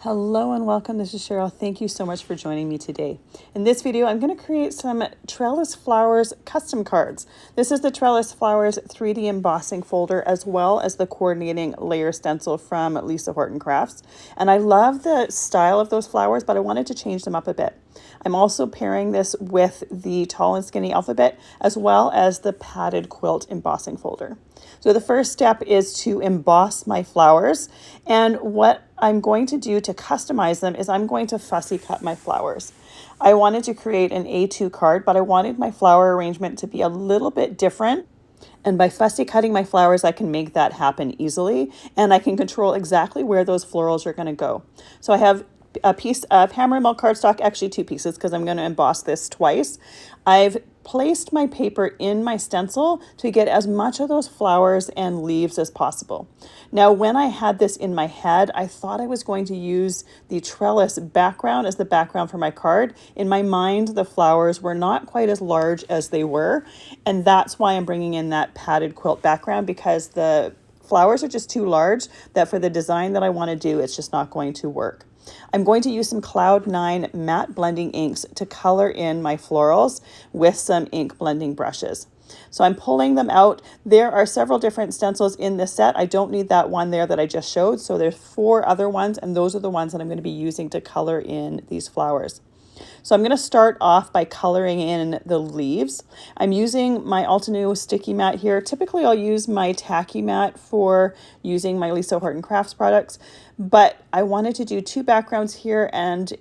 Hello and welcome. This is Cheryl. Thank you so much for joining me today. In this video, I'm going to create some Trellis Flowers custom cards. This is the Trellis Flowers 3D embossing folder as well as the coordinating layer stencil from Lisa Horton Crafts. And I love the style of those flowers, but I wanted to change them up a bit. I'm also pairing this with the Tall and Skinny alphabet as well as the padded quilt embossing folder. So the first step is to emboss my flowers, and what I'm going to do to customize them is I'm going to fussy cut my flowers. I wanted to create an A2 card, but I wanted my flower arrangement to be a little bit different. And by fussy cutting my flowers, I can make that happen easily, and I can control exactly where those florals are going to go. So I have a piece of hammer and mill cardstock, actually two pieces because I'm going to emboss this twice. I've placed my paper in my stencil to get as much of those flowers and leaves as possible. Now, when I had this in my head, I thought I was going to use the trellis background as the background for my card. In my mind, the flowers were not quite as large as they were, and that's why I'm bringing in that padded quilt background, because the flowers are just too large that for the design that I want to do, it's just not going to work. I'm going to use some Cloud 9 matte blending inks to color in my florals with some ink blending brushes. So I'm pulling them out. There are several different stencils in this set. I don't need that one there that I just showed. So there's 4 other ones, and those are the ones that I'm going to be using to color in these flowers. So I'm going to start off by coloring in the leaves. I'm using my Altenew sticky matte here. Typically I'll use my tacky matte for using my Lisa Horton Crafts products, but I wanted to do 2 backgrounds here, and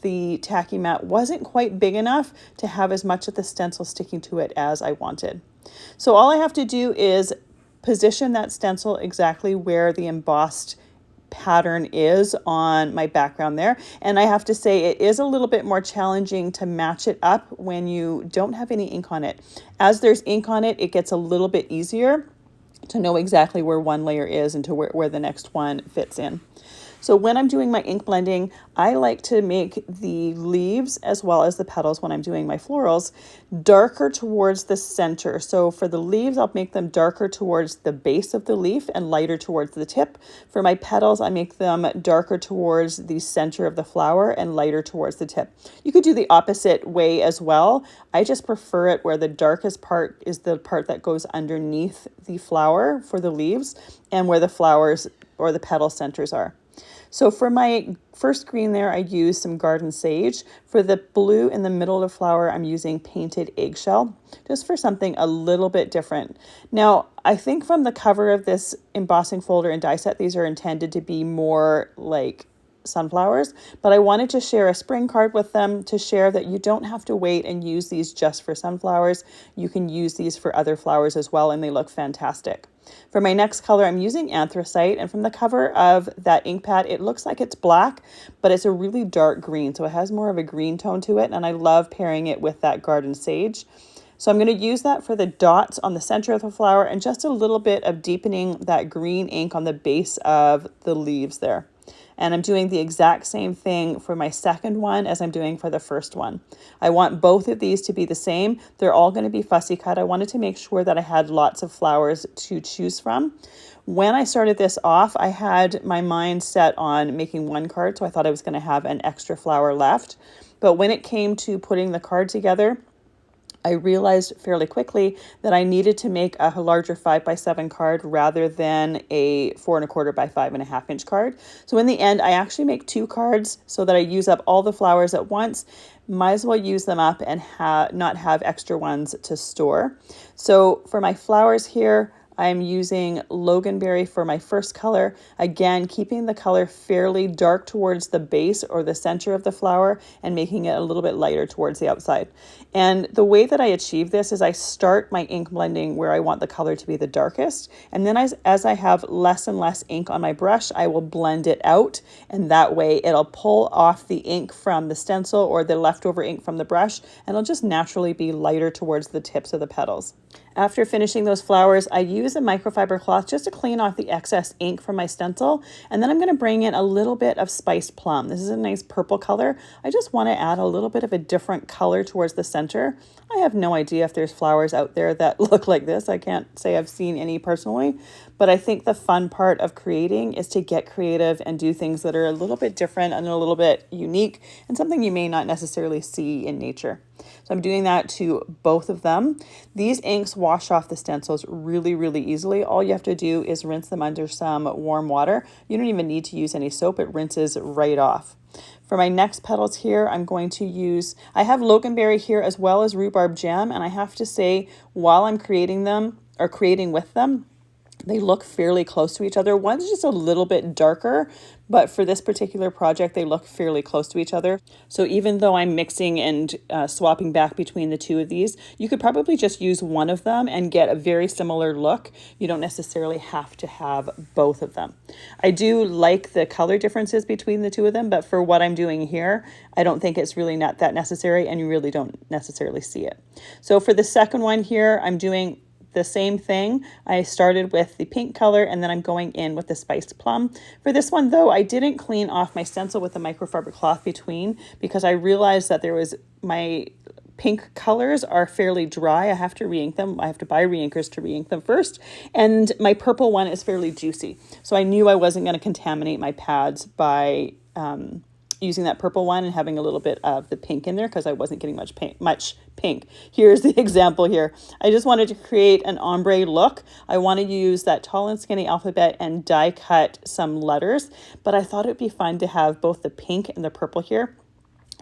the tacky matte wasn't quite big enough to have as much of the stencil sticking to it as I wanted. So all I have to do is position that stencil exactly where the embossed pattern is on my background there. And I have to say it is a little bit more challenging to match it up when you don't have any ink on it. As there's ink on it, it gets a little bit easier to know exactly where one layer is and to where the next one fits in. So when I'm doing my ink blending, I like to make the leaves as well as the petals when I'm doing my florals darker towards the center. So for the leaves, I'll make them darker towards the base of the leaf and lighter towards the tip. For my petals, I make them darker towards the center of the flower and lighter towards the tip. You could do the opposite way as well. I just prefer it where the darkest part is the part that goes underneath the flower for the leaves and where the flowers or the petal centers are. So for my first green there, I used some garden sage. For the blue in the middle of the flower, I'm using painted eggshell, just for something a little bit different. Now, I think from the cover of this embossing folder and die set, these are intended to be more like sunflowers, but I wanted to share a spring card with them to share that you don't have to wait and use these just for sunflowers. You can use these for other flowers as well, and they look fantastic. For my next color, I'm using Anthracite, and from the cover of that ink pad, it looks like it's black, but it's a really dark green, so it has more of a green tone to it, and I love pairing it with that garden sage. So I'm going to use that for the dots on the center of the flower and just a little bit of deepening that green ink on the base of the leaves there. And I'm doing the exact same thing for my second one as I'm doing for the first one. I want both of these to be the same. They're all going to be fussy cut. I wanted to make sure that I had lots of flowers to choose from. When I started this off, I had my mind set on making one card, so I thought I was going to have an extra flower left. But when it came to putting the card together, I realized fairly quickly that I needed to make a larger 5x7 card rather than a 4 1/4 by 5.5 inch card. So in the end, I actually make 2 cards so that I use up all the flowers at once. Might as well use them up and not have extra ones to store. So for my flowers here, I'm using Loganberry for my first color. Again, keeping the color fairly dark towards the base or the center of the flower and making it a little bit lighter towards the outside. And the way that I achieve this is I start my ink blending where I want the color to be the darkest. And then as I have less and less ink on my brush, I will blend it out. And that way it'll pull off the ink from the stencil or the leftover ink from the brush, and it'll just naturally be lighter towards the tips of the petals. After finishing those flowers, I use a microfiber cloth just to clean off the excess ink from my stencil. And then I'm going to bring in a little bit of spiced plum. This is a nice purple color. I just want to add a little bit of a different color towards the center. I have no idea if there's flowers out there that look like this. I can't say I've seen any personally, But I think the fun part of creating is to get creative and do things that are a little bit different and a little bit unique and something you may not necessarily see in nature. So I'm doing that to both of them. These inks wash off the stencils really, really easily. All you have to do is rinse them under some warm water. You don't even need to use any soap. It rinses right off. For my next petals here, I'm going to use, I have Loganberry here as well as Rhubarb Jam, and I have to say, while I'm creating them, or creating with them, they look fairly close to each other. One's just a little bit darker, but for this particular project, they look fairly close to each other. So even though I'm mixing and swapping back between the two of these, you could probably just use one of them and get a very similar look. You don't necessarily have to have both of them. I do like the color differences between the two of them, but for what I'm doing here, I don't think it's really not that necessary, and you really don't necessarily see it. So for the second one here, I'm doing the same thing. I started with the pink color and then I'm going in with the spiced plum. For this one though, I didn't clean off my stencil with the microfiber cloth between, because I realized that my pink colors are fairly dry. I have to re-ink them. I have to buy re-inkers to re-ink them first. And my purple one is fairly juicy. So I knew I wasn't going to contaminate my pads by using that purple one and having a little bit of the pink in there, because I wasn't getting much pink. Here's the example here. I just wanted to create an ombre look. I want to use that tall and skinny alphabet and die cut some letters, but I thought it'd be fun to have both the pink and the purple here.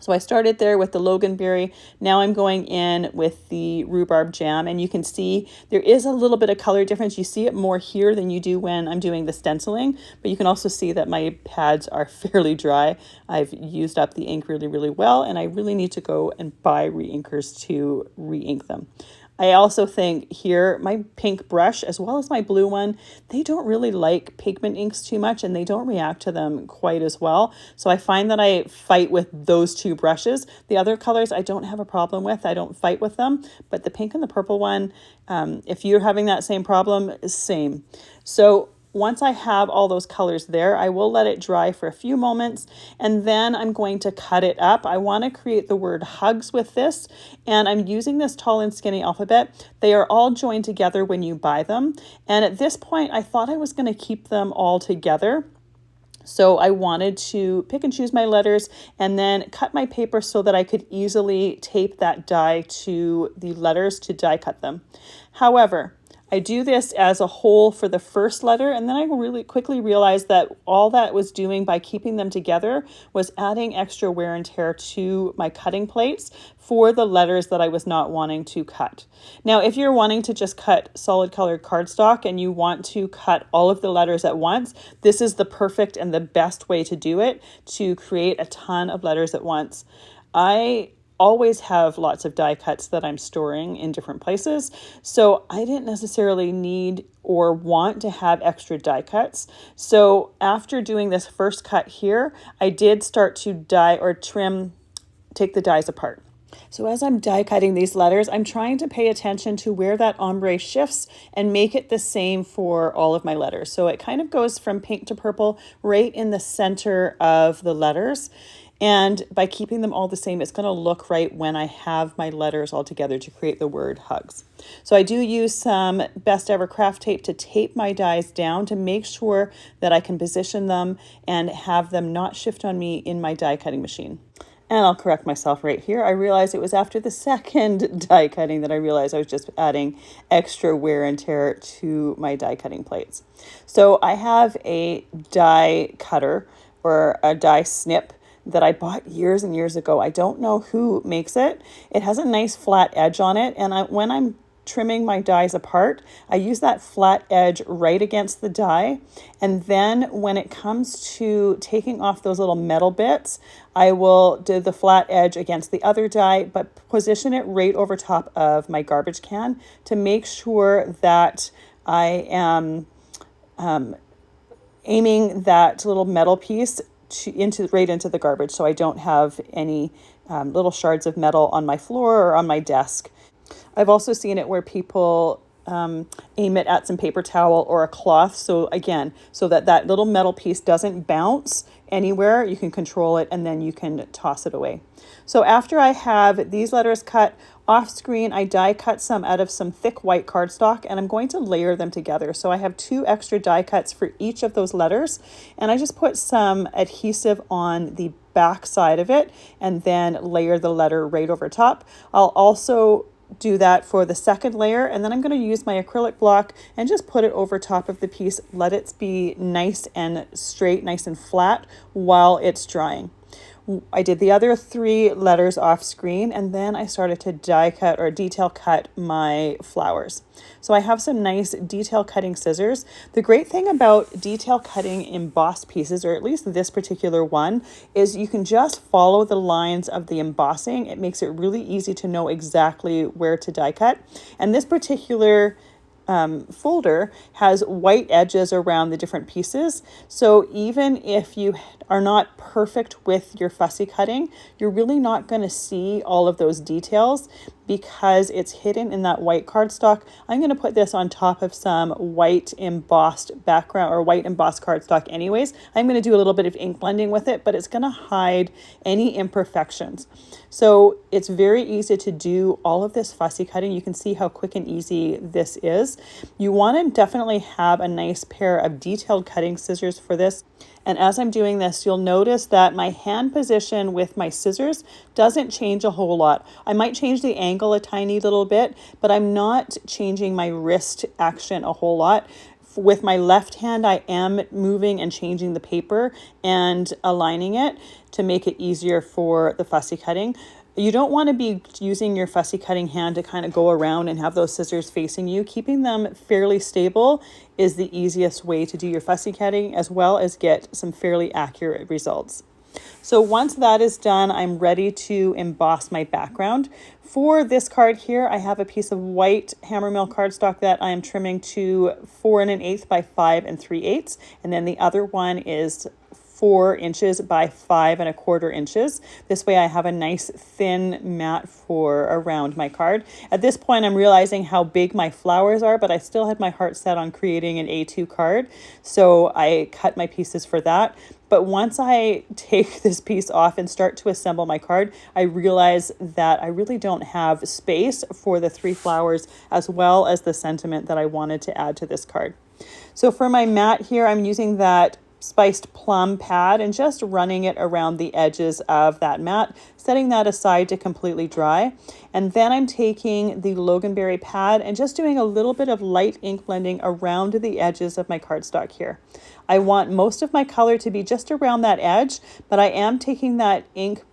So I started there with the Loganberry. Now I'm going in with the Rhubarb Jam, and you can see there is a little bit of color difference. You see it more here than you do when I'm doing the stenciling, but you can also see that my pads are fairly dry. I've used up the ink really, really well, and I really need to go and buy re-inkers to re-ink them. I also think here, my pink brush as well as my blue one, they don't really like pigment inks too much, and they don't react to them quite as well. So I find that I fight with those two brushes. The other colors I don't have a problem with. I don't fight with them, but the pink and the purple one, if you're having that same problem, same. So once I have all those colors there, I will let it dry for a few moments, and then I'm going to cut it up. I want to create the word hugs with this, and I'm using this tall and skinny alphabet. They are all joined together when you buy them, and at this point I thought I was going to keep them all together. So I wanted to pick and choose my letters and then cut my paper so that I could easily tape that die to the letters to die cut them. However, I do this as a whole for the first letter, and then I really quickly realized that all that was doing by keeping them together was adding extra wear and tear to my cutting plates for the letters that I was not wanting to cut. Now, if you're wanting to just cut solid colored cardstock and you want to cut all of the letters at once, this is the perfect and the best way to do it, to create a ton of letters at once. I always have lots of die cuts that I'm storing in different places, so I didn't necessarily need or want to have extra die cuts. So after doing this first cut here, I did start to die or take the dies apart. So as I'm die cutting these letters, I'm trying to pay attention to where that ombre shifts and make it the same for all of my letters. So it kind of goes from pink to purple right in the center of the letters. And by keeping them all the same, it's going to look right when I have my letters all together to create the word hugs. So I do use some Best Ever craft tape to tape my dies down to make sure that I can position them and have them not shift on me in my die cutting machine. And I'll correct myself right here. I realized it was after the second die cutting that I realized I was just adding extra wear and tear to my die cutting plates. So I have a die cutter or a die snip that I bought years and years ago. I don't know who makes it. It has a nice flat edge on it, and when I'm trimming my dies apart, I use that flat edge right against the die, and then when it comes to taking off those little metal bits, I will do the flat edge against the other die, but position it right over top of my garbage can to make sure that I am aiming that little metal piece right into the garbage, so I don't have any little shards of metal on my floor or on my desk. I've also seen it where people aim it at some paper towel or a cloth, so again, so that little metal piece doesn't bounce anywhere. You can control it and then you can toss it away. So after I have these letters cut off screen, I die cut some out of some thick white cardstock, and I'm going to layer them together. So I have 2 extra die cuts for each of those letters, and I just put some adhesive on the back side of it and then layer the letter right over top. I'll also do that for the second layer, and then I'm going to use my acrylic block and just put it over top of the piece. Let it be nice and straight, nice and flat while it's drying. I did the other 3 letters off screen, and then I started to die cut or detail cut my flowers. So I have some nice detail cutting scissors. The great thing about detail cutting embossed pieces, or at least this particular one, is you can just follow the lines of the embossing. It makes it really easy to know exactly where to die cut. And this particular folder has white edges around the different pieces. So even if you are not perfect with your fussy cutting, you're really not going to see all of those details because it's hidden in that white cardstock. I'm going to put this on top of some white embossed background or white embossed cardstock anyways. I'm going to do a little bit of ink blending with it, but it's going to hide any imperfections. So it's very easy to do all of this fussy cutting. You can see how quick and easy this is. You want to definitely have a nice pair of detailed cutting scissors for this. And as I'm doing this, you'll notice that my hand position with my scissors doesn't change a whole lot. I might change the angle a tiny little bit, but I'm not changing my wrist action a whole lot. With my left hand, I am moving and changing the paper and aligning it to make it easier for the fussy cutting. You don't want to be using your fussy cutting hand to kind of go around and have those scissors facing you. Keeping them fairly stable is the easiest way to do your fussy cutting, as well as get some fairly accurate results. So once that is done, I'm ready to emboss my background. For this card here, I have a piece of white hammermill cardstock that I am trimming to 4 1/8 by 5 3/8, and then the other one is 4 inches by 5 1/4 inches. This way I have a nice thin mat for around my card. At this point, I'm realizing how big my flowers are, but I still had my heart set on creating an A2 card. So I cut my pieces for that. But once I take this piece off and start to assemble my card, I realize that I really don't have space for the 3 flowers as well as the sentiment that I wanted to add to this card. So for my mat here, I'm using that spiced plum pad and just running it around the edges of that mat, setting that aside to completely dry. And then I'm taking the Loganberry pad and just doing a little bit of light ink blending around the edges of my cardstock here. I want most of my color to be just around that edge, but I am taking that ink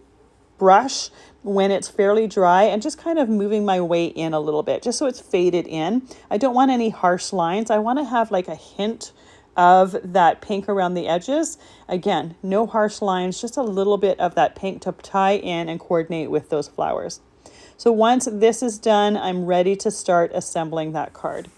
brush when it's fairly dry and just kind of moving my way in a little bit, just so it's faded in. I don't want any harsh lines. I want to have like a hint of that pink around the edges. Again, no harsh lines, just a little bit of that pink to tie in and coordinate with those flowers. So once this is done, I'm ready to start assembling that card.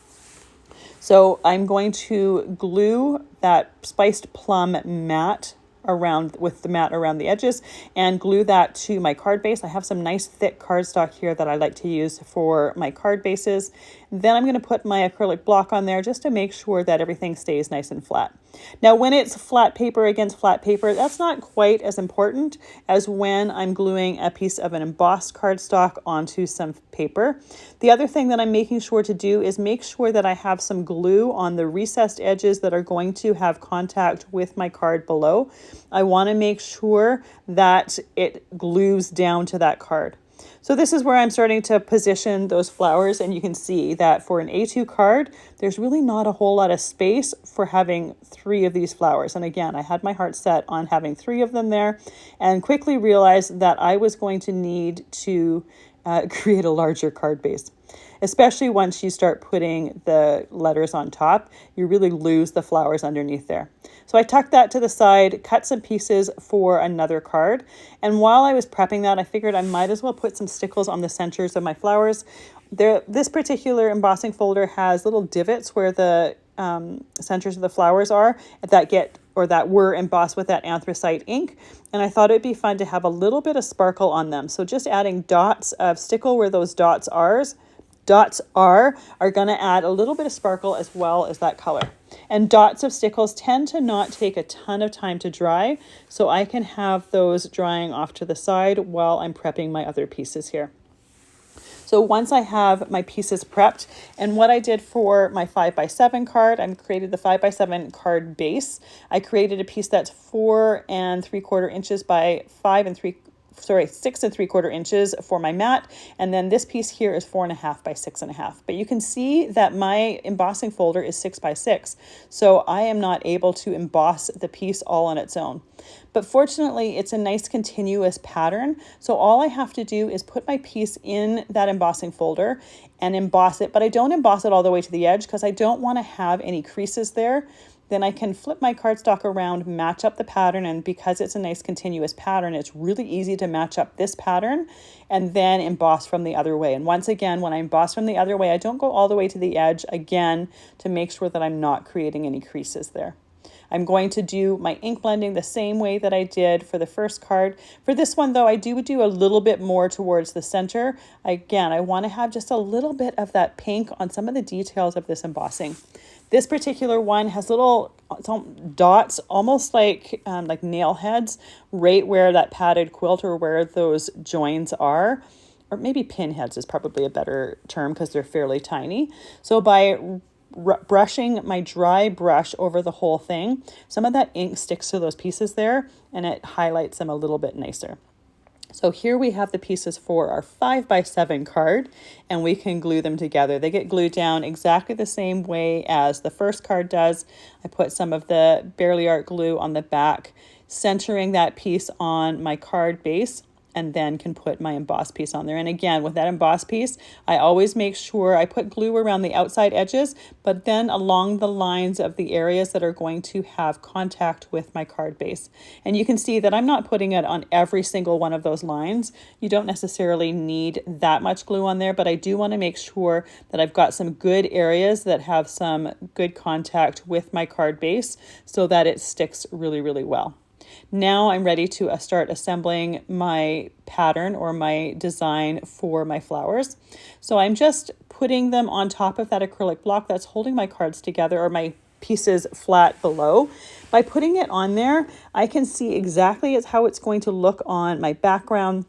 So I'm going to glue that spiced plum mat around with the mat around the edges and glue that to my card base. I have some nice thick cardstock here that I like to use for my card bases. Then I'm going to put my acrylic block on there just to make sure that everything stays nice and flat. Now, when it's flat paper against flat paper, that's not quite as important as when I'm gluing a piece of an embossed cardstock onto some paper. The other thing that I'm making sure to do is make sure that I have some glue on the recessed edges that are going to have contact with my card below. I want to make sure that it glues down to that card. So this is where I'm starting to position those flowers, and you can see that for an A2 card, there's really not a whole lot of space for having 3 of these flowers. And again, I had my heart set on having 3 of them there and quickly realized that I was going to need to create a larger card base. Especially once you start putting the letters on top, you really lose the flowers underneath there. So I tucked that to the side, cut some pieces for another card. And while I was prepping that, I figured I might as well put some stickles on the centers of my flowers. This particular embossing folder has little divots where the centers of the flowers are that were embossed with that anthracite ink. And I thought it'd be fun to have a little bit of sparkle on them. So just adding dots of stickle where those dots are dots are going to add a little bit of sparkle as well as that color. And dots of stickles tend to not take a ton of time to dry, so I can have those drying off to the side while I'm prepping my other pieces here. So once I have my pieces prepped, and what I did for my 5x7 card, I created the 5x7 card base. I created a piece that's 4 3/4 inches by 6 3/4 inches for my mat. And then this piece here is 4.5 by 6.5. But you can see that my embossing folder is 6x6. So I am not able to emboss the piece all on its own. But fortunately, it's a nice continuous pattern. So all I have to do is put my piece in that embossing folder and emboss it. But I don't emboss it all the way to the edge because I don't want to have any creases there. Then I can flip my cardstock around, match up the pattern, and because it's a nice continuous pattern, it's really easy to match up this pattern and then emboss from the other way. And once again, when I emboss from the other way, I don't go all the way to the edge again to make sure that I'm not creating any creases there. I'm going to do my ink blending the same way that I did for the first card. For this one though, I do a little bit more towards the center. Again, I want to have just a little bit of that pink on some of the details of this embossing. This particular one has little dots, almost like nail heads, right where that padded quilt or where those joins are. Or maybe pin heads is probably a better term because they're fairly tiny. So by brushing my dry brush over the whole thing, some of that ink sticks to those pieces there and it highlights them a little bit nicer. So here we have the pieces for our 5x7 card, and we can glue them together. They get glued down exactly the same way as the first card does. I put some of the Barely Art glue on the back, centering that piece on my card base, and then can put my embossed piece on there. And again, with that embossed piece, I always make sure I put glue around the outside edges, but then along the lines of the areas that are going to have contact with my card base. And you can see that I'm not putting it on every single one of those lines. You don't necessarily need that much glue on there, but I do want to make sure that I've got some good areas that have some good contact with my card base so that it sticks really, really well. Now I'm ready to start assembling my pattern or my design for my flowers. So I'm just putting them on top of that acrylic block that's holding my cards together, or my pieces flat below. By putting it on there, I can see exactly how it's going to look on my background.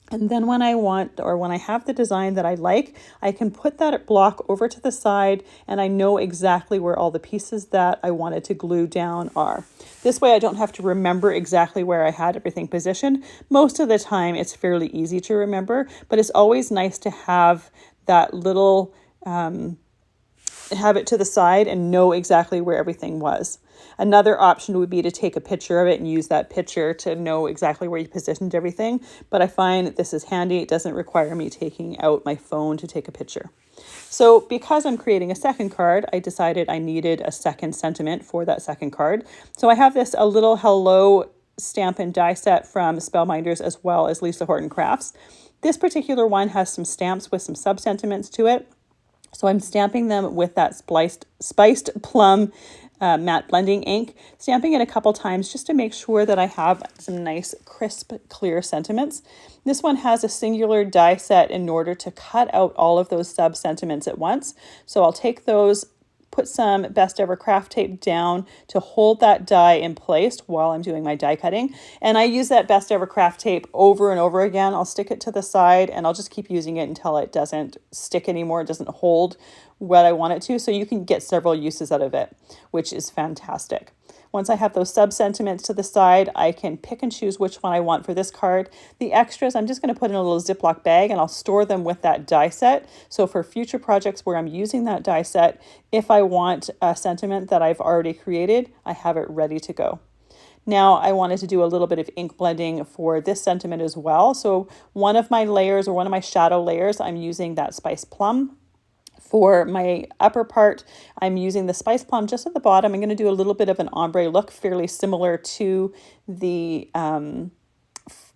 And then when I want, or when I have the design that I like, I can put that block over to the side and I know exactly where all the pieces that I wanted to glue down are. This way I don't have to remember exactly where I had everything positioned. Most of the time it's fairly easy to remember, but it's always nice to have that little, have it to the side and know exactly where everything was. Another option would be to take a picture of it and use that picture to know exactly where you positioned everything. But I find this is handy. It doesn't require me taking out my phone to take a picture. So because I'm creating a second card, I decided I needed a second sentiment for that second card. So I have a little hello stamp and die set from Spellbinders as well as Lisa Horton Crafts. This particular one has some stamps with some sub-sentiments to it. So I'm stamping them with that spiced plum matte blending ink, stamping it a couple times just to make sure that I have some nice crisp, clear sentiments. This one has a singular die set in order to cut out all of those sub sentiments at once. So I'll take those, put some Best Ever Craft tape down to hold that die in place while I'm doing my die cutting. And I use that Best Ever Craft tape over and over again. I'll stick it to the side and I'll just keep using it until it doesn't stick anymore. It doesn't hold what I want it to. So you can get several uses out of it, which is fantastic. Once I have those sub-sentiments to the side, I can pick and choose which one I want for this card. The extras, I'm just going to put in a little Ziploc bag and I'll store them with that die set. So for future projects where I'm using that die set, if I want a sentiment that I've already created, I have it ready to go. Now I wanted to do a little bit of ink blending for this sentiment as well. So one of my layers, or one of my shadow layers, I'm using that Spice Plum. For my upper part, I'm using the Spice Plum just at the bottom. I'm going to do a little bit of an ombre look, fairly similar to the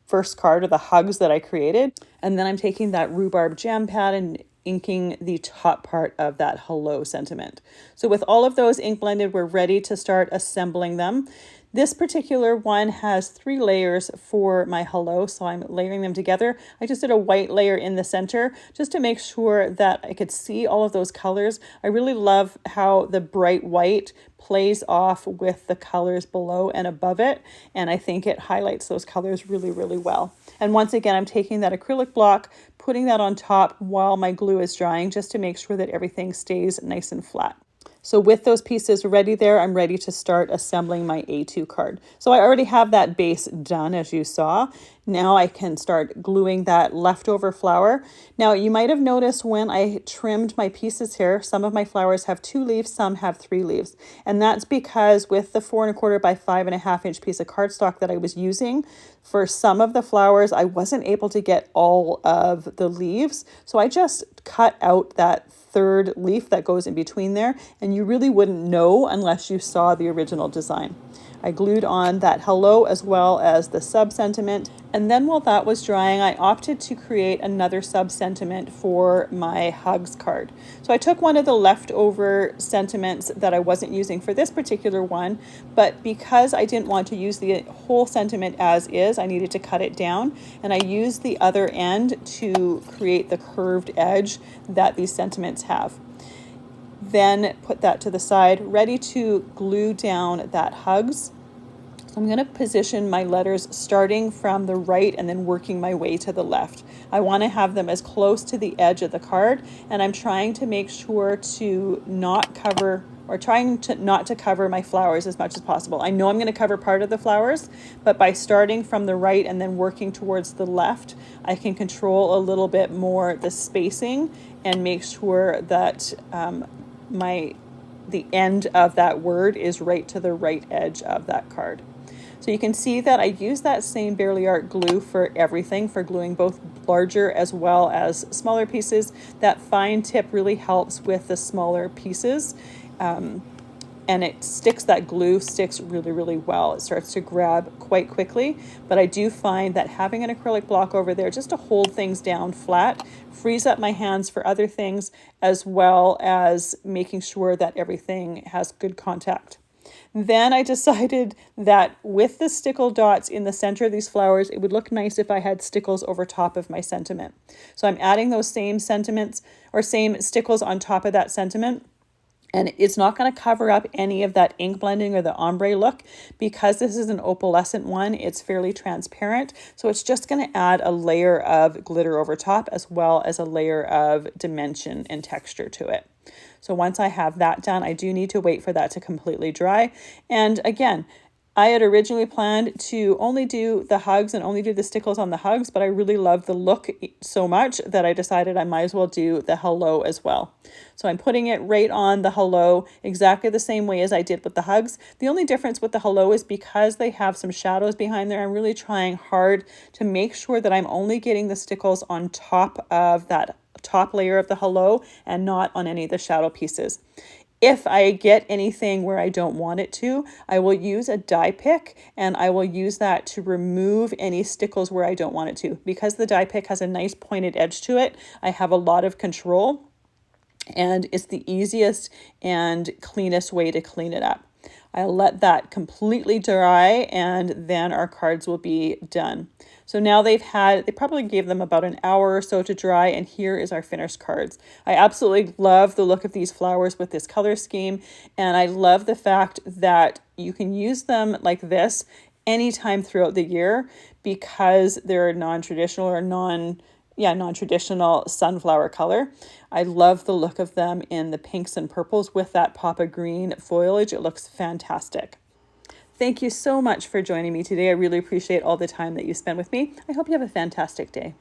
first card, or the hugs that I created. And then I'm taking that Rhubarb jam pad and inking the top part of that hello sentiment. So with all of those ink blended, we're ready to start assembling them. This particular one has 3 layers for my hello, so I'm layering them together. I just did a white layer in the center just to make sure that I could see all of those colors. I really love how the bright white plays off with the colors below and above it, and I think it highlights those colors really, really well. And once again, I'm taking that acrylic block, putting that on top while my glue is drying, just to make sure that everything stays nice and flat. So with those pieces ready there, I'm ready to start assembling my A2 card. So I already have that base done, as you saw. Now I can start gluing that leftover flower. Now you might have noticed when I trimmed my pieces here, some of my flowers have 2 leaves, some have 3 leaves. And that's because with the 4 1/4 by 5 1/2 inch piece of cardstock that I was using, for some of the flowers, I wasn't able to get all of the leaves. So I just cut out that 3rd leaf that goes in between there, and you really wouldn't know unless you saw the original design. I glued on that hello as well as the sub-sentiment, and then while that was drying, I opted to create another sub-sentiment for my hugs card. So I took one of the leftover sentiments that I wasn't using for this particular one, but because I didn't want to use the whole sentiment as is, I needed to cut it down, and I used the other end to create the curved edge that these sentiments have. Then put that to the side, ready to glue down that hugs. So I'm going to position my letters starting from the right and then working my way to the left. I want to have them as close to the edge of the card, and I'm trying to make sure to not cover my flowers as much as possible. I know I'm going to cover part of the flowers, but by starting from the right and then working towards the left, I can control a little bit more the spacing and make sure that the end of that word is right to the right edge of that card. So you can see that I use that same Barely Art glue for everything, for gluing both larger as well as smaller pieces. That fine tip really helps with the smaller pieces. And it sticks, that glue sticks really, really well. It starts to grab quite quickly, but I do find that having an acrylic block over there just to hold things down flat frees up my hands for other things, as well as making sure that everything has good contact. Then I decided that with the stickle dots in the center of these flowers, it would look nice if I had stickles over top of my sentiment. So I'm adding those same sentiments or same stickles on top of that sentiment. And it's not going to cover up any of that ink blending or the ombre look, because this is an opalescent one. It's fairly transparent. So it's just going to add a layer of glitter over top, as well as a layer of dimension and texture to it. So once I have that done, I do need to wait for that to completely dry. And again, I had originally planned to only do the hugs and only do the stickles on the hugs, but I really love the look so much that I decided I might as well do the hello as well. So I'm putting it right on the hello exactly the same way as I did with the hugs. The only difference with the hello is because they have some shadows behind there, I'm really trying hard to make sure that I'm only getting the stickles on top of that top layer of the hello and not on any of the shadow pieces. If I get anything where I don't want it to, I will use a die pick, and I will use that to remove any stickles where I don't want it to. Because the die pick has a nice pointed edge to it, I have a lot of control, and it's the easiest and cleanest way to clean it up. I'll let that completely dry, and then our cards will be done. So now they probably gave them about an hour or so to dry, and here is our finished cards. I absolutely love the look of these flowers with this color scheme, and I love the fact that you can use them like this anytime throughout the year, because they're non-traditional or non-traditional sunflower color. I love the look of them in the pinks and purples with that pop of green foliage. It looks fantastic. Thank you so much for joining me today. I really appreciate all the time that you spent with me. I hope you have a fantastic day.